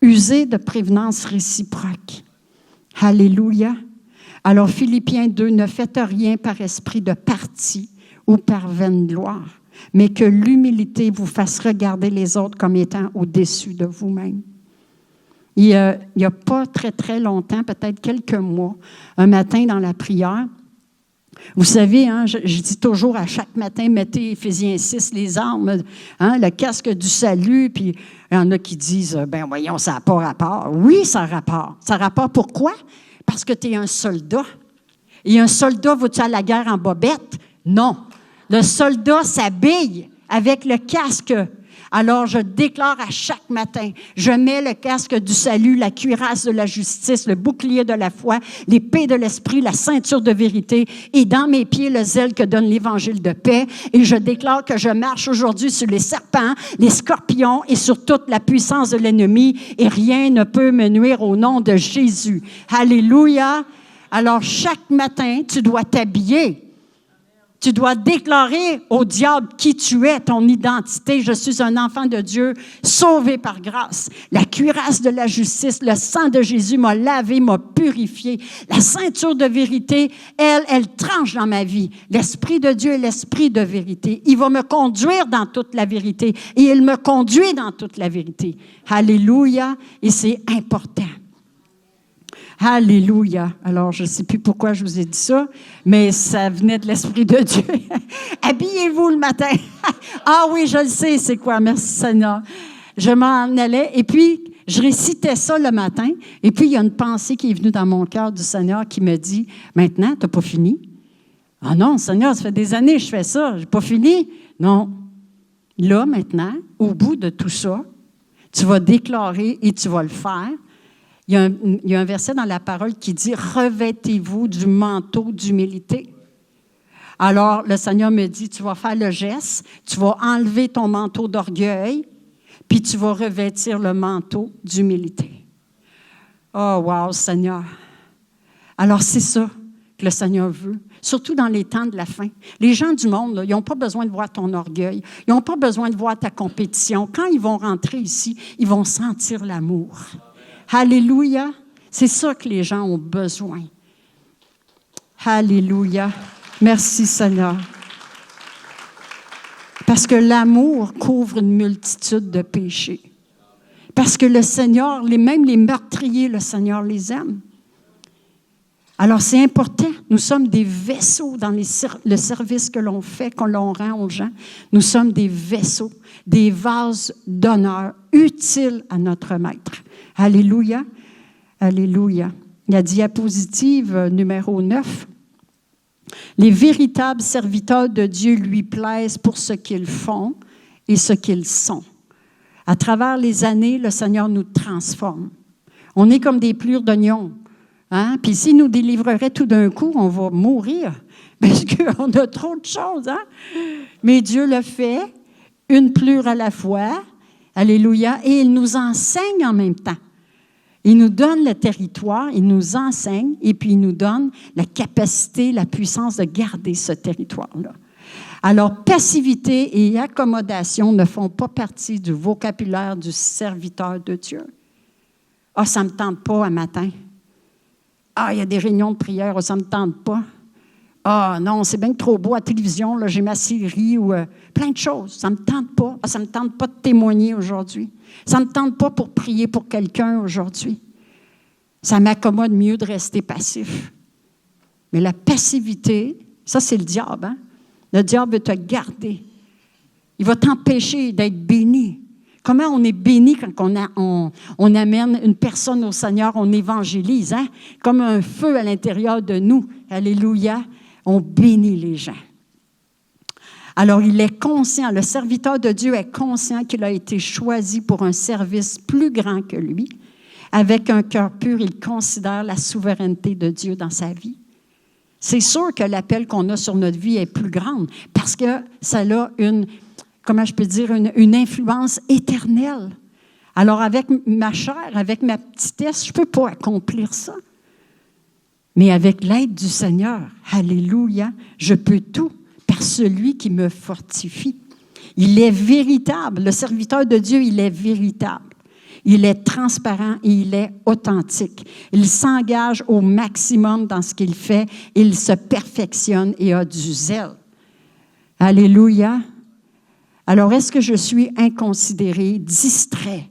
user de prévenance réciproque. Alléluia. Alors, Philippiens 2, ne faites rien par esprit de parti ou par vaine gloire, mais que l'humilité vous fasse regarder les autres comme étant au-dessus de vous-même. Il y a pas très, très longtemps, peut-être quelques mois, un matin dans la prière, vous savez, je dis toujours à chaque matin, mettez Éphésiens 6, les armes, le casque du salut, puis il y en a qui disent, ben voyons, ça n'a pas rapport. Oui, ça a rapport. Ça a rapport pourquoi? Parce que tu es un soldat. Et un soldat, vas-tu à la guerre en bobette? Non. Le soldat s'habille avec le casque. Alors, je déclare à chaque matin, je mets le casque du salut, la cuirasse de la justice, le bouclier de la foi, l'épée de l'esprit, la ceinture de vérité et dans mes pieds le zèle que donne l'évangile de paix. Et je déclare que je marche aujourd'hui sur les serpents, les scorpions et sur toute la puissance de l'ennemi et rien ne peut me nuire au nom de Jésus. Alléluia! Alors, chaque matin, tu dois t'habiller. Tu dois déclarer au diable qui tu es, ton identité. Je suis un enfant de Dieu, sauvé par grâce. La cuirasse de la justice, le sang de Jésus m'a lavé, m'a purifié. La ceinture de vérité, elle tranche dans ma vie. L'Esprit de Dieu est l'Esprit de vérité. Il va me conduire dans toute la vérité et il me conduit dans toute la vérité. Alléluia! Et c'est important. Alléluia. Alors, je ne sais plus pourquoi je vous ai dit ça, mais ça venait de l'Esprit de Dieu. Habillez-vous le matin. Ah oui, je le sais, c'est quoi. Merci Seigneur. Je m'en allais et puis, je récitais ça le matin et puis, il y a une pensée qui est venue dans mon cœur du Seigneur qui me dit, maintenant, tu n'as pas fini? Ah non, Seigneur, ça fait des années que je fais ça. Je n'ai pas fini? Non. Là, maintenant, au bout de tout ça, tu vas déclarer et tu vas le faire. Il y a un verset dans la parole qui dit « Revêtez-vous du manteau d'humilité ». Alors, le Seigneur me dit « Tu vas faire le geste, tu vas enlever ton manteau d'orgueil, puis tu vas revêtir le manteau d'humilité. » Oh, wow, Seigneur! Alors, c'est ça que le Seigneur veut, surtout dans les temps de la fin. Les gens du monde, là, ils n'ont pas besoin de voir ton orgueil, ils n'ont pas besoin de voir ta compétition. Quand ils vont rentrer ici, ils vont sentir l'amour. Alléluia. C'est ça que les gens ont besoin. Alléluia. Merci Seigneur. Parce que l'amour couvre une multitude de péchés. Parce que le Seigneur, même les meurtriers, le Seigneur les aime. Alors c'est important. Nous sommes des vaisseaux dans le service que l'on fait, qu'on rend aux gens. Nous sommes des vaisseaux, des vases d'honneur utiles à notre Maître. Alléluia, alléluia. La diapositive numéro 9. Les véritables serviteurs de Dieu lui plaisent pour ce qu'ils font et ce qu'ils sont. À travers les années, le Seigneur nous transforme. On est comme des plures d'oignons. Hein? Puis s'il nous délivrerait tout d'un coup, on va mourir. Parce qu'on a trop de choses, hein? Mais Dieu le fait, une plure à la fois. Alléluia. Et il nous enseigne en même temps. Il nous donne le territoire, il nous enseigne, et puis il nous donne la capacité, la puissance de garder ce territoire-là. Alors, passivité et accommodation ne font pas partie du vocabulaire du serviteur de Dieu. Ah, ça ne me tente pas un matin. Ah, il y a des réunions de prière, ça ne me tente pas. Ah, non, c'est bien trop beau à la télévision, là, j'ai ma série ou plein de choses. Ça ne me tente pas. Ah, ça ne me tente pas de témoigner aujourd'hui. Ça ne me tente pas pour prier pour quelqu'un aujourd'hui. Ça m'accommode mieux de rester passif. Mais la passivité, ça, c'est le diable, hein? Le diable veut te garder. Il va t'empêcher d'être béni. Comment on est béni quand on amène une personne au Seigneur, on évangélise, hein? Comme un feu à l'intérieur de nous. Alléluia. On bénit les gens. Alors, il est conscient, le serviteur de Dieu est conscient qu'il a été choisi pour un service plus grand que lui. Avec un cœur pur, il considère la souveraineté de Dieu dans sa vie. C'est sûr que l'appel qu'on a sur notre vie est plus grand parce que ça a une influence éternelle. Alors, avec ma chair, avec ma petitesse, je ne peux pas accomplir ça. Mais avec l'aide du Seigneur, alléluia, je peux tout par celui qui me fortifie. Il est véritable. Le serviteur de Dieu, il est véritable. Il est transparent et il est authentique. Il s'engage au maximum dans ce qu'il fait. Il se perfectionne et a du zèle. Alléluia. Alors, est-ce que je suis inconsidéré, distrait,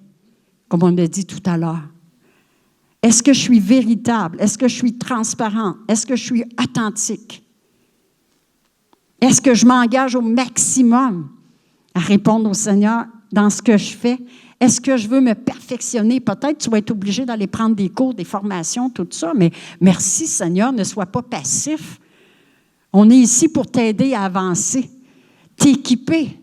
comme on l'a dit tout à l'heure? Est-ce que je suis véritable? Est-ce que je suis transparent? Est-ce que je suis authentique? Est-ce que je m'engage au maximum à répondre au Seigneur dans ce que je fais? Est-ce que je veux me perfectionner? Peut-être que tu vas être obligé d'aller prendre des cours, des formations, tout ça, mais merci Seigneur, ne sois pas passif. On est ici pour t'aider à avancer, t'équiper.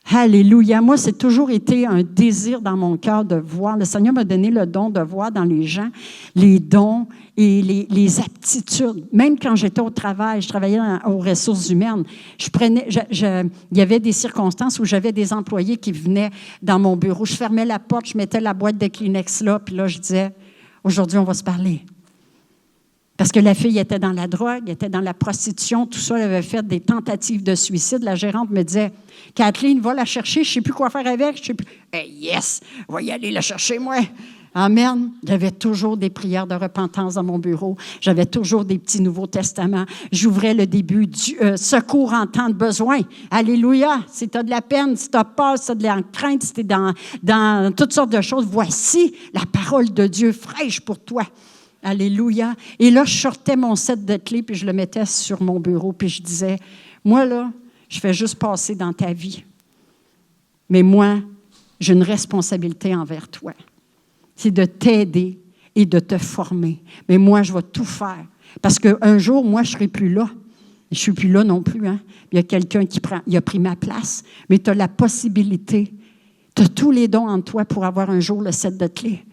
Alléluia. Moi, c'est toujours été un désir dans mon cœur de voir. Le Seigneur m'a donné le don de voir dans les gens les dons et les aptitudes. Même quand j'étais au travail, je travaillais aux ressources humaines, il y avait des circonstances où j'avais des employés qui venaient dans mon bureau. Je fermais la porte, je mettais la boîte de Kleenex là, puis là, je disais, aujourd'hui, on va se parler. Parce que la fille était dans la drogue, était dans la prostitution, tout ça, elle avait fait des tentatives de suicide. La gérante me disait, Kathleen, va la chercher, je ne sais plus quoi faire avec. Je sais plus. Hey, yes, va y aller la chercher, moi. Amen. J'avais toujours des prières de repentance dans mon bureau. J'avais toujours des petits Nouveaux Testaments. J'ouvrais le début du secours en temps de besoin. Alléluia. Si tu as de la peine, si tu as peur, si tu as de la crainte, si tu es dans toutes sortes de choses, voici la parole de Dieu fraîche pour toi. Alléluia. Et là, je sortais mon set de clés, puis je le mettais sur mon bureau, puis je disais, moi, là, je fais juste passer dans ta vie. Mais moi, j'ai une responsabilité envers toi. C'est de t'aider et de te former. Mais moi, je vais tout faire. Parce qu'un jour, moi, je ne serai plus là. Je ne suis plus là non plus. Hein? Il y a quelqu'un qui a pris ma place. Mais tu as la possibilité. Tu as tous les dons en toi pour avoir un jour le set de clés.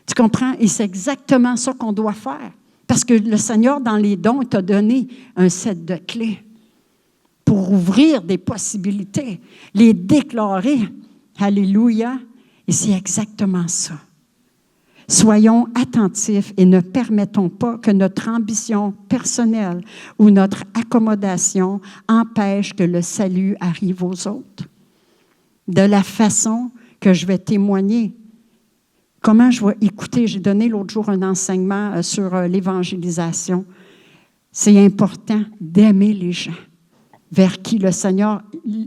Tu comprends? Et c'est exactement ça qu'on doit faire. Parce que le Seigneur, dans les dons, t'a donné un set de clés pour ouvrir des possibilités, les déclarer. Alléluia. Et c'est exactement ça. Soyons attentifs et ne permettons pas que notre ambition personnelle ou notre accommodation empêche que le salut arrive aux autres. De la façon que je vais témoigner. Comment je vais écouter? J'ai donné l'autre jour un enseignement sur l'évangélisation. C'est important d'aimer les gens vers qui le Seigneur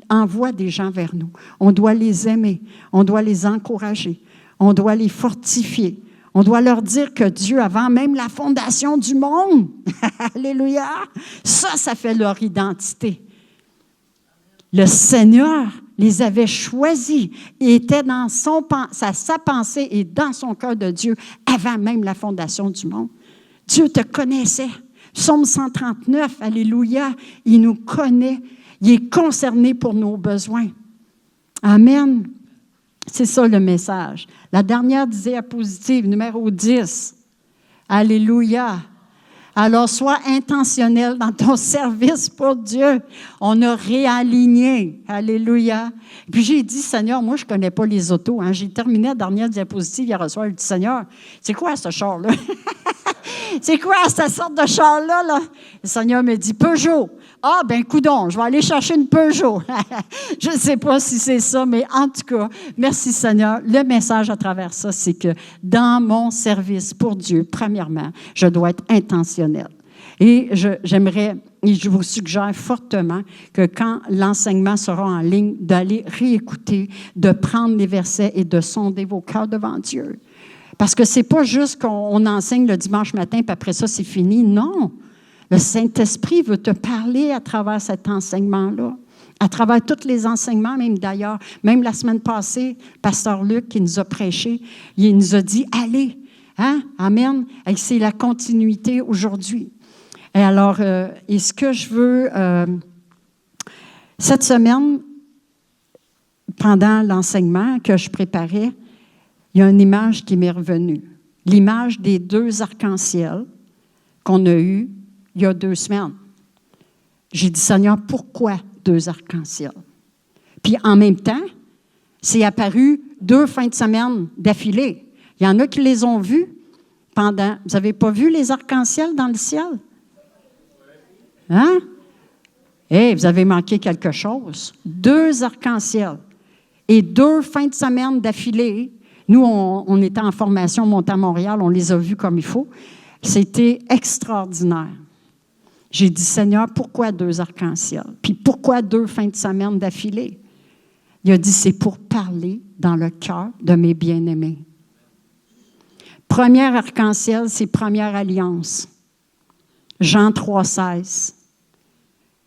envoie des gens vers nous. On doit les aimer, on doit les encourager, on doit les fortifier. On doit leur dire que Dieu, avant même la fondation du monde, alléluia, ça fait leur identité. Le Seigneur les avait choisis et était dans sa pensée et dans son cœur de Dieu avant même la fondation du monde. Dieu te connaissait. Psaume 139, alléluia, il nous connaît, il est concerné pour nos besoins. Amen. C'est ça le message. La dernière diapositive, numéro 10. Alléluia. Alors, sois intentionnel dans ton service pour Dieu. On a réaligné. Alléluia. Puis j'ai dit, Seigneur, moi, je ne connais pas les autos. Hein. J'ai terminé la dernière diapositive hier soir. J'ai dit, Seigneur, c'est quoi ce char-là? C'est quoi cette sorte de char-là? Là? Le Seigneur me dit, Peugeot. Ah, ben coudonc, je vais aller chercher une Peugeot. Je ne sais pas si c'est ça, mais en tout cas, merci Seigneur. Le message à travers ça, c'est que dans mon service pour Dieu, premièrement, je dois être intentionnel. Et je vous suggère fortement que quand l'enseignement sera en ligne, d'aller réécouter, de prendre les versets et de sonder vos cœurs devant Dieu. Parce que c'est pas juste qu'on enseigne le dimanche matin, puis après ça, c'est fini. Non. Le Saint-Esprit veut te parler à travers cet enseignement-là, à travers tous les enseignements, même d'ailleurs. Même la semaine passée, Pasteur Luc, qui nous a prêché, il nous a dit, allez, hein? Amen. Et c'est la continuité aujourd'hui. Et alors, et ce que je veux, cette semaine, pendant l'enseignement que je préparais, il y a une image qui m'est revenue. L'image des 2 arcs-en-ciel qu'on a eus il y a 2 semaines. J'ai dit, Seigneur, pourquoi 2 arcs-en-ciel? Puis en même temps, c'est apparu 2 fins de semaine d'affilée. Il y en a qui les ont vus pendant... Vous n'avez pas vu les arcs-en-ciel dans le ciel? Hein? Eh, vous avez manqué quelque chose. 2 arcs-en-ciel. Et 2 fins de semaine d'affilée. Nous, on était en formation montée à Montréal, on les a vus comme il faut. C'était extraordinaire. J'ai dit, Seigneur, pourquoi 2 arcs-en-ciel? Puis pourquoi 2 fins de semaine d'affilée? Il a dit, c'est pour parler dans le cœur de mes bien-aimés. Premier arc-en-ciel, c'est première alliance. Jean 3,16.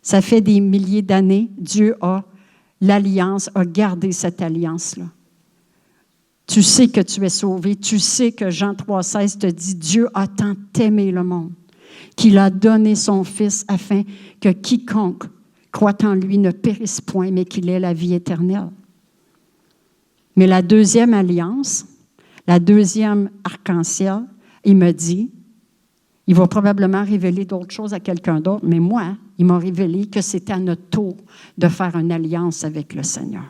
Ça fait des milliers d'années, Dieu a gardé cette alliance-là. Tu sais que tu es sauvé, tu sais que Jean 3,16 te dit, Dieu a tant aimé le monde qu'il a donné son Fils afin que quiconque croit en lui ne périsse point, mais qu'il ait la vie éternelle. Mais la 2e alliance, la 2e arc-en-ciel, il me dit, il va probablement révéler d'autres choses à quelqu'un d'autre, mais moi, il m'a révélé que c'était à notre tour de faire une alliance avec le Seigneur.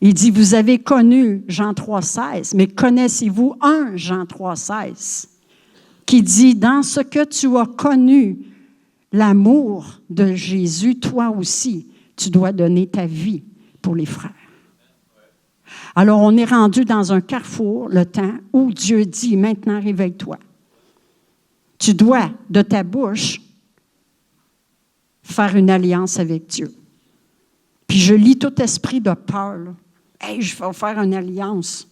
Il dit, vous avez connu Jean 3,16, mais connaissez-vous un Jean 3,16 qui dit, dans ce que tu as connu l'amour de Jésus, toi aussi, tu dois donner ta vie pour les frères. Alors, on est rendu dans un carrefour, le temps, où Dieu dit, maintenant, réveille-toi. Tu dois, de ta bouche, faire une alliance avec Dieu. Puis je lis tout esprit de peur. Là. Hey, je vais faire une alliance.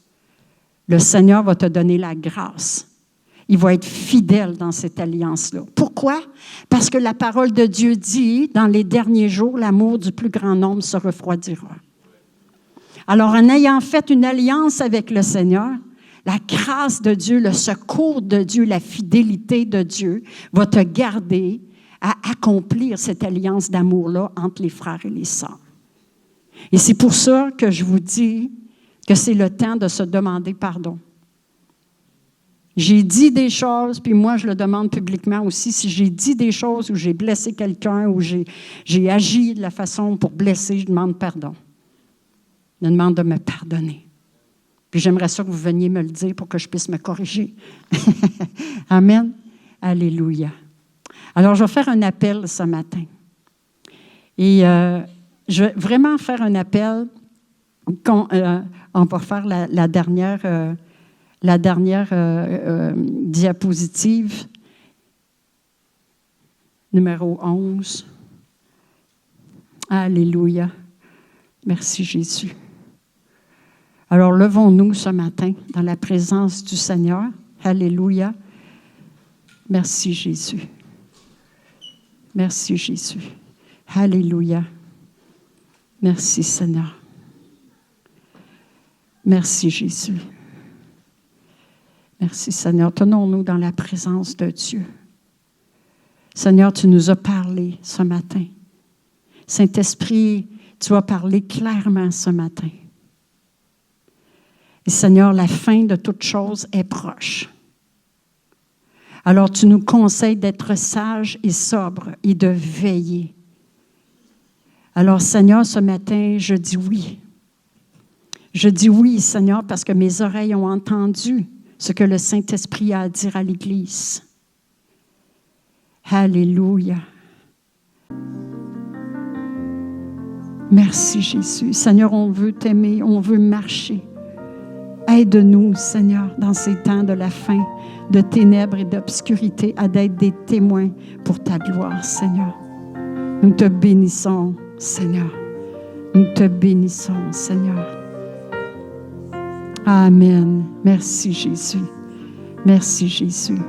Le Seigneur va te donner la grâce. Il va être fidèle dans cette alliance-là. Pourquoi? Parce que la parole de Dieu dit, dans les derniers jours, l'amour du plus grand nombre se refroidira. Alors, en ayant fait une alliance avec le Seigneur, la grâce de Dieu, le secours de Dieu, la fidélité de Dieu va te garder à accomplir cette alliance d'amour-là entre les frères et les sœurs. Et c'est pour ça que je vous dis que c'est le temps de se demander pardon. J'ai dit des choses, puis moi je le demande publiquement aussi, si j'ai dit des choses où j'ai blessé quelqu'un, ou j'ai agi de la façon pour blesser, je demande pardon. Je demande de me pardonner. Puis j'aimerais ça que vous veniez me le dire pour que je puisse me corriger. Amen. Alléluia. Alors, je vais faire un appel ce matin. Et je vais vraiment faire un appel. On va faire la dernière diapositive, numéro 11. Alléluia. Merci Jésus. Alors, levons-nous ce matin dans la présence du Seigneur. Alléluia. Merci Jésus. Merci Jésus. Alléluia. Merci Seigneur. Merci Jésus. Merci Seigneur. Tenons-nous dans la présence de Dieu. Seigneur, tu nous as parlé ce matin. Saint-Esprit, tu as parlé clairement ce matin. Et Seigneur, la fin de toute chose est proche. Alors, tu nous conseilles d'être sages et sobres et de veiller. Alors, Seigneur, ce matin, je dis oui. Je dis oui, Seigneur, parce que mes oreilles ont entendu ce que le Saint-Esprit a à dire à l'Église. Alléluia. Merci, Jésus. Seigneur, on veut t'aimer, on veut marcher. Aide-nous, Seigneur, dans ces temps de la fin, de ténèbres et d'obscurité, à d'être des témoins pour ta gloire, Seigneur. Nous te bénissons, Seigneur. Nous te bénissons, Seigneur. Amen. Merci, Jésus. Merci, Jésus.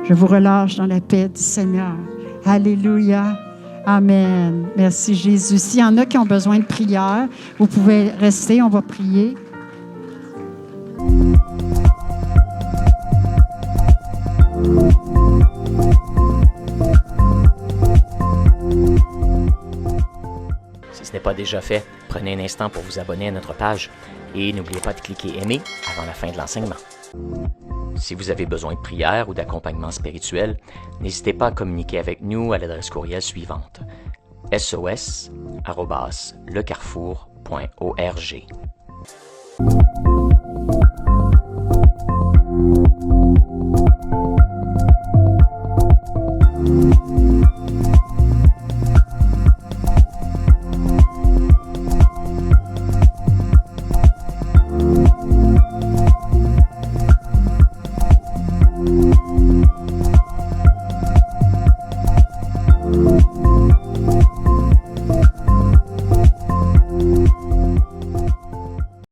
Je vous relâche dans la paix du Seigneur. Alléluia. Amen. Merci, Jésus. S'il y en a qui ont besoin de prière, vous pouvez rester, on va prier. Si ce n'est pas déjà fait, prenez un instant pour vous abonner à notre page et n'oubliez pas de cliquer « Aimer » avant la fin de l'enseignement. Si vous avez besoin de prière ou d'accompagnement spirituel, n'hésitez pas à communiquer avec nous à l'adresse courriel suivante: sos@lecarrefour.org.